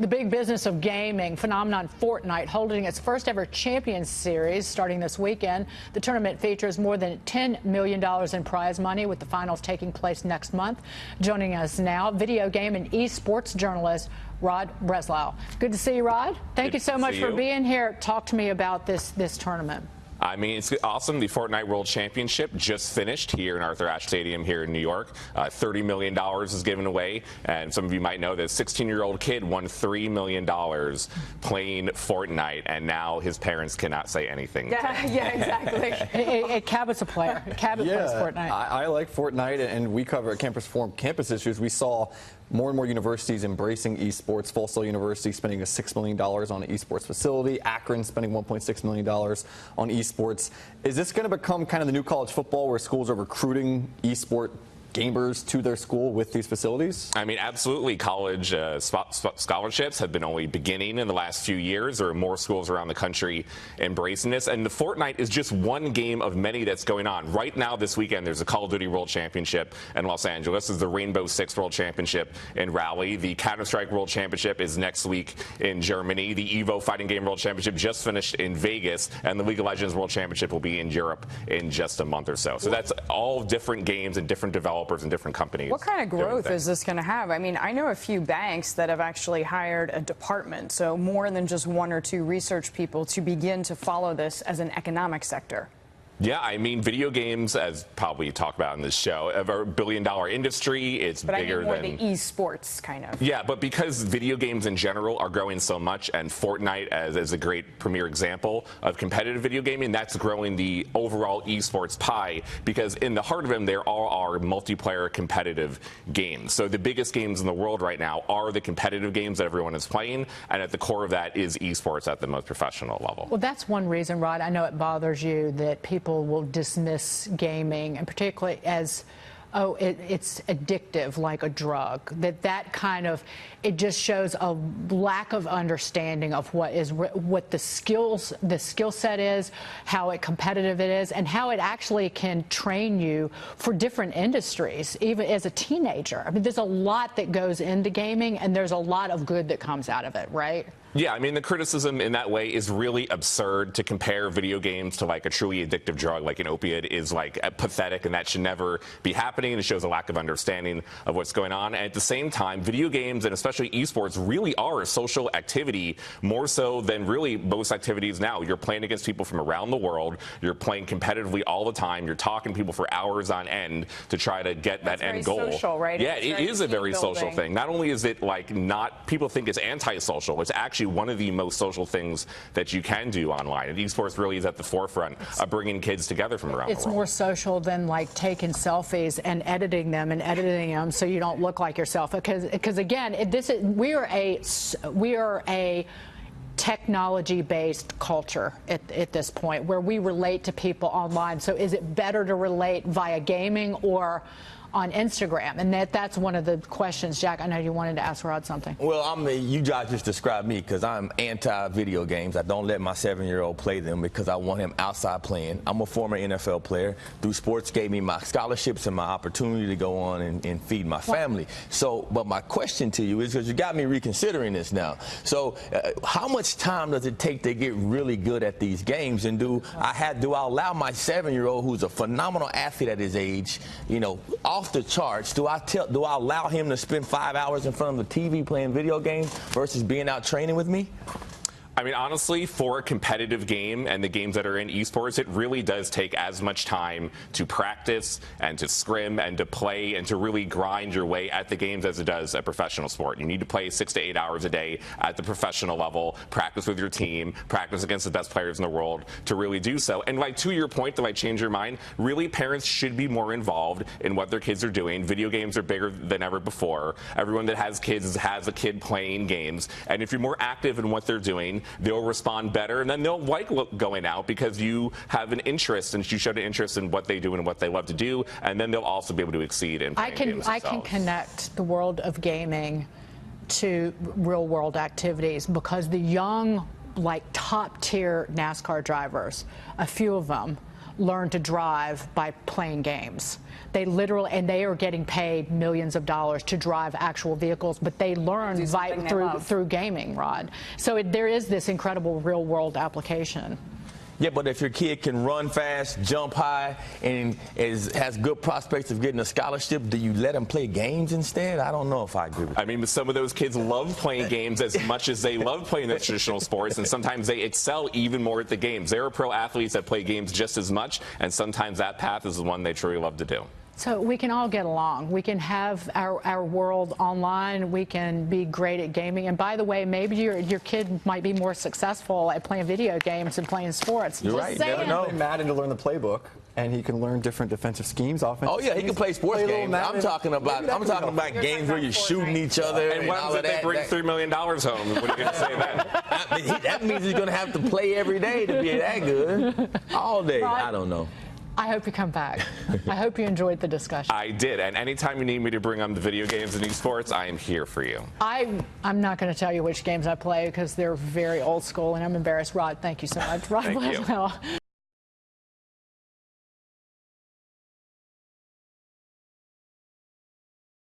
The big business of gaming phenomenon Fortnite holding its first ever Champions Series starting this weekend. The tournament features more than $10 million in prize money, with the finals taking place next month. Joining us now, video game and esports journalist Rod Breslau. Good to see you, Rod. Thank you so much for being here. Talk to me about this tournament. I mean, it's awesome. The Fortnite World Championship just finished here in Arthur Ashe Stadium here in New York. $30 million is given away, and some of you might know that a 16-year-old kid won $3 million playing Fortnite, and now his parents cannot say anything. Yeah, exactly. Cabot's a player. Cabot plays Fortnite. I like Fortnite, and we cover at Campus Forum Campus Issues. We saw more and more universities embracing esports. Full Sail University spending $6 million on an esports facility. Akron spending $1.6 million on esports. Is this going to become kind of the new college football where schools are recruiting esport gamers to their school with these facilities? I mean, absolutely. College scholarships have been only beginning in the last few years. There are more schools around the country embracing this, and the Fortnite is just one game of many that's going on. Right now, this weekend, there's a Call of Duty World Championship in Los Angeles. There's the Rainbow Six World Championship in Raleigh. The Counter-Strike World Championship is next week in Germany. The Evo Fighting Game World Championship just finished in Vegas, and the League of Legends World Championship will be in Europe in just a month or so. So that's all different games and different developers and different companies. What kind of growth is this going to have? I mean, I know a few banks that have actually hired a department, so more than just one or two research people, to begin to follow this as an economic sector. Yeah, I mean, video games, as probably talked about in this show, are a billion-dollar industry. It's bigger than the esports kind of. Yeah, but because video games in general are growing so much, and Fortnite as a great premier example of competitive video gaming, that's growing the overall esports pie, because in the heart of them, there all are multiplayer competitive games. So the biggest games in the world right now are the competitive games that everyone is playing, and at the core of that is esports at the most professional level. Well, that's one reason, Rod. I know it bothers you that people will dismiss gaming, and particularly as, oh, it's addictive like a drug. That kind of, it just shows a lack of understanding of what the skill set is, how competitive it is, and how it actually can train you for different industries, even as a teenager. I mean, there's a lot that goes into gaming, and there's a lot of good that comes out of it, right? Yeah, I mean, the criticism in that way is really absurd. To compare video games to like a truly addictive drug like an opiate is like pathetic, and that should never be happening. It shows a lack of understanding of what's going on. And at the same time, video games, and especially esports, really are a social activity, more so than really most activities now. You're playing against people from around the world. You're playing competitively all the time. You're talking to people for hours on end to try to get that end goal. Very social, right? Yeah, it is a very social thing. Not only is it like not, people think it's antisocial, it's actually one of the most social things that you can do online. And esports really is at the forefront of bringing kids together from around the world. It's more social than like taking selfies and editing them so you don't look like yourself. Because again, we are a technology-based culture at this point, where we relate to people online. So is it better to relate via gaming or on Instagram? And that's one of the questions. Jack, I know you wanted to ask Rod something. Well, you guys just described me, because I'm anti-video games. I don't let my 7-year-old play them because I want him outside playing. I'm a former NFL player. Through sports gave me my scholarships and my opportunity to go on and feed my family. So, but my question to you is, because you got me reconsidering this now. So, how much time does it take to get really good at these games? And do I allow my 7-year-old, who's a phenomenal athlete at his age, off the charts, do I allow him to spend 5 hours in front of the TV playing video games versus being out training with me? I mean, honestly, for a competitive game and the games that are in esports, it really does take as much time to practice and to scrim and to play and to really grind your way at the games as it does a professional sport. You need to play 6 to 8 hours a day at the professional level, practice with your team, practice against the best players in the world to really do so. And like, to your point, that might change your mind, really parents should be more involved in what their kids are doing. Video games are bigger than ever before. Everyone that has kids has a kid playing games. And if you're more active in what they're doing, they'll respond better, and then they'll like going out because you have an interest, and you showed an interest in what they do and what they love to do, and then they'll also be able to exceed in playing games themselves. I can connect the world of gaming to real-world activities, because the young, like top-tier NASCAR drivers, a few of them learn to drive by playing games. They literally, and they are getting paid millions of dollars to drive actual vehicles, but they learn through gaming, Rod. So there is this incredible real-world application. Yeah, but if your kid can run fast, jump high, and has good prospects of getting a scholarship, do you let them play games instead? I don't know if I agree with that. I mean, some of those kids love playing games as much as they love playing the traditional sports, and sometimes they excel even more at the games. There are pro athletes that play games just as much, and sometimes that path is the one they truly love to do. So we can all get along. We can have our world online. We can be great at gaming. And by the way, maybe your kid might be more successful at playing video games than playing sports. You're right. You never know. Play Madden to learn the playbook, and he can learn different defensive schemes, offensive Oh yeah, he can play sports games. I'm talking about games where you're shooting each other. And what happens if they bring $3 million home? What are you going to say then? That means he's going to have to play every day to be that good. All day. Right. I don't know. I hope you come back. I hope you enjoyed the discussion. I did, and anytime you need me to bring on the video games and esports, I am here for you. I'm not going to tell you which games I play because they're very old school, and I'm embarrassed. Rod, thank you so much. Rod Thank you. Blackwell.